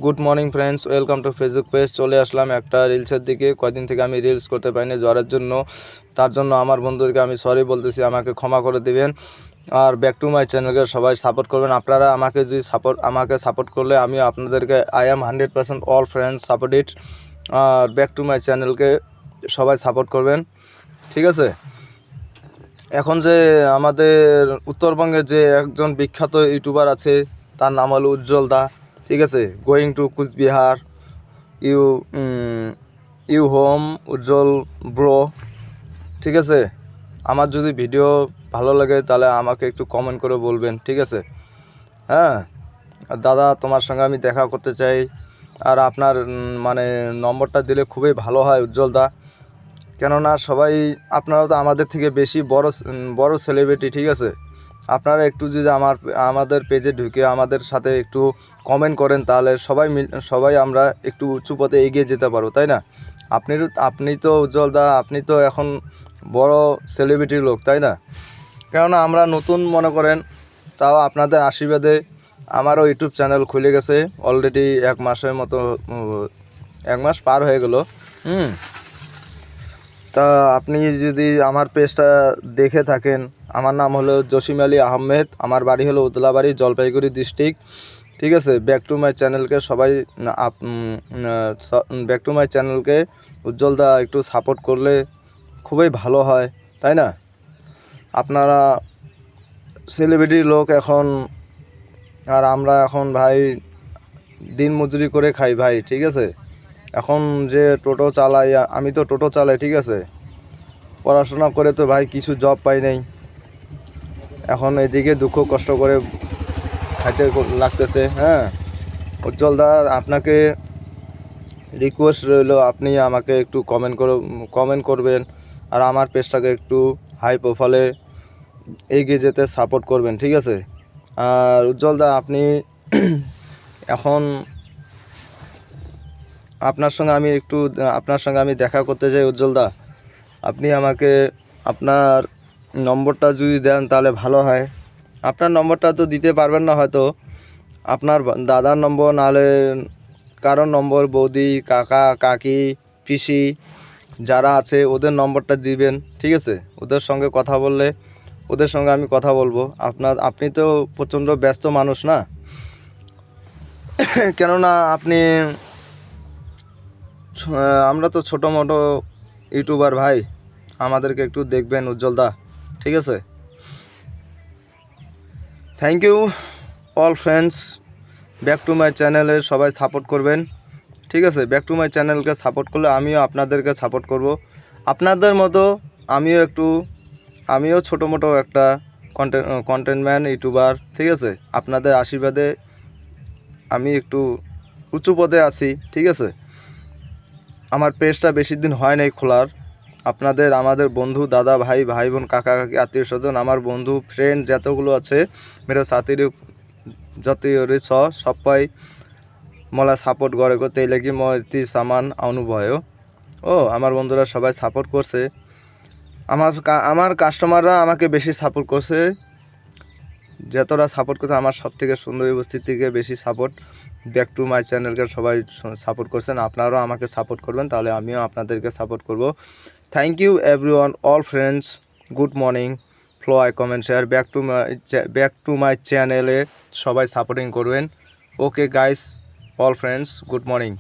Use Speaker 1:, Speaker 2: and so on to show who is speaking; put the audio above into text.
Speaker 1: Good morning friends, welcome to Facebook page. চলে আসলাম একটা রিলসের দিকে। কয়দিন থেকে আমি রিলস করতে পারিনি জ্বরের জন্য। তার জন্য আমার বন্ধুদেরকে আমি সরি বলতেছি, আমাকে ক্ষমা করে দিবেন। আর ব্যাক টু মাই চ্যানেলকে সবাই সাপোর্ট করবেন। আপনারা আমাকে সাপোর্ট করলে আমি আপনাদেরকে I am 100% all friends support it. আর ব্যাক টু মাই চ্যানেলকে সবাই সাপোর্ট করবেন, ঠিক আছে। এখন যে আমাদের উত্তরবঙ্গের যে একজন বিখ্যাত ইউটিউবার আছে, তার নাম হলো উজ্জ্বল দা, ঠিক আছে। Going to Cooch Behar, you you home Ujjwal bro, ঠিক আছে। আমার যদি ভিডিও ভালো লাগে তাহলে আমাকে একটু কমেন্ট করে বলবেন, ঠিক আছে। হ্যাঁ দাদা, তোমার সঙ্গে আমি দেখা করতে চাই। আর আপনার মানে নম্বরটা দিলে খুবই ভালো হয় উজ্জ্বল দা। কেননা সবাই আপনারাও তো আমাদের থেকে বেশি বড় সেলিব্রিটি, ঠিক আছে। আপনারা একটু যদি আমাদের পেজে ঢুকে আমাদের সাথে একটু কমেন্ট করেন তাহলে সবাই আমরা একটু উঁচু পথে এগিয়ে যেতে পারবো, তাই না। আপনি তো উজ্জ্বল দা, আপনি তো এখন বড় সেলিব্রিটির লোক, তাই না। কেননা আমরা নতুন মনে করেন, তাও আপনাদের আশীর্বাদে আমারও ইউটিউব চ্যানেল খুলে গেছে অলরেডি 1 মাসের মতো, 1 মাস পার হয়ে গেল। তা আপনি যদি আমার পেজটা দেখে থাকেন, আমার নাম হলো জসিম আলী আহমেদ, আমার বাড়ি হলো উদলাবাড়ি, জলপাইগুড়ি ডিস্ট্রিক্ট, ঠিক আছে। ব্যাক টু মাই চ্যানেলকে সবাই ব্যাক টু মাই চ্যানেলকে উজ্জ্বলদা একটু সাপোর্ট করলে খুবই ভালো হয়, তাই না। আপনারা সেলিব্রিটি লোক এখন, আর আমরা এখন ভাই দিন মজুরি করে খাই ভাই, ঠিক আছে। এখন যে টোটো চালাই, আমি তো টোটো চালাই, ঠিক আছে। পড়াশোনা করে তো ভাই কিছু জব পাই নাই, এখন এদিকে দুঃখ কষ্ট করে খাইতে লাগতেছে। হ্যাঁ উজ্জ্বল দা, আপনাকে রিকোয়েস্ট রইল, আপনি আমাকে একটু কমেন্ট করবেন আর আমার পেজটাকে একটু হাই প্রোফাইলে এগিয়ে যেতে সাপোর্ট করবেন, ঠিক আছে। আর উজ্জ্বল দা, আপনি এখন আপনার সঙ্গে আমি দেখা করতে চাই উজ্জ্বল দা। আপনি আমাকে আপনার নম্বরটা যদি দেন তাহলে ভালো হয়। আপনার নম্বরটা তো দিতে পারবেন না হয়তো, আপনার দাদার নম্বর, নাহলে কারোর নম্বর, বৌদি, কাকা, কাকি, পিসি যারা আছে ওদের নম্বরটা দিবেন, ঠিক আছে। ওদের সঙ্গে কথা বললে ওদের সঙ্গে আমি কথা বলবো। আপনি তো প্রচণ্ড ব্যস্ত মানুষ না, কেননা আমরা তো ছোটো মোটো ইউটিউবার ভাই, আমাদেরকে একটু দেখবেন উজ্জ্বল দা, ঠিক আছে। Thank you all friends. Back to my চ্যানেলে সবাই সাপোর্ট করবেন, ঠিক আছে। ব্যাক টু মাই চ্যানেলকে সাপোর্ট করলে আমিও আপনাদেরকে সাপোর্ট করব। আপনাদের মতো আমিও ছোটো মোটো একটা কন্টেন্ট ম্যান ইউটিউবার, ঠিক আছে। আপনাদের আশীর্বাদে আমি একটু উঁচু পদে আছি, ঠিক আছে। আমার পেজটা বেশি দিন হয় নাই খোলার। আমাদের বন্ধু, দাদা, ভাই বোন, কাকা কাকি, আত্মীয় স্বজন, আমার বন্ধু ফ্রেন্ড যতগুলো আছে, মেরে সাথীর যতই সবাই मला সাপোর্ট করে করতে লাগি মতি সামান অনুভয়। আমার বন্ধুরা সবাই সাপোর্ট করছে, আমার কাস্টমাররা আমাকে বেশি সাপোর্ট করছে। যতটা সাপোর্ট করছে, আমার সব থেকে সুন্দর উপস্থিত থেকে বেশি সাপোর্ট ব্যাক টু মাই চ্যানেলকে সবাই সাপোর্ট করছেন। আপনারাও আমাকে সাপোর্ট করবেন, তাহলে আমিও আপনাদেরকে সাপোর্ট করব। Thank you everyone, all friends, good morning, follow I comment share, back to my চ্যানেলে সবাই সাপোর্টিং করবেন। Okay guys, all friends, good morning.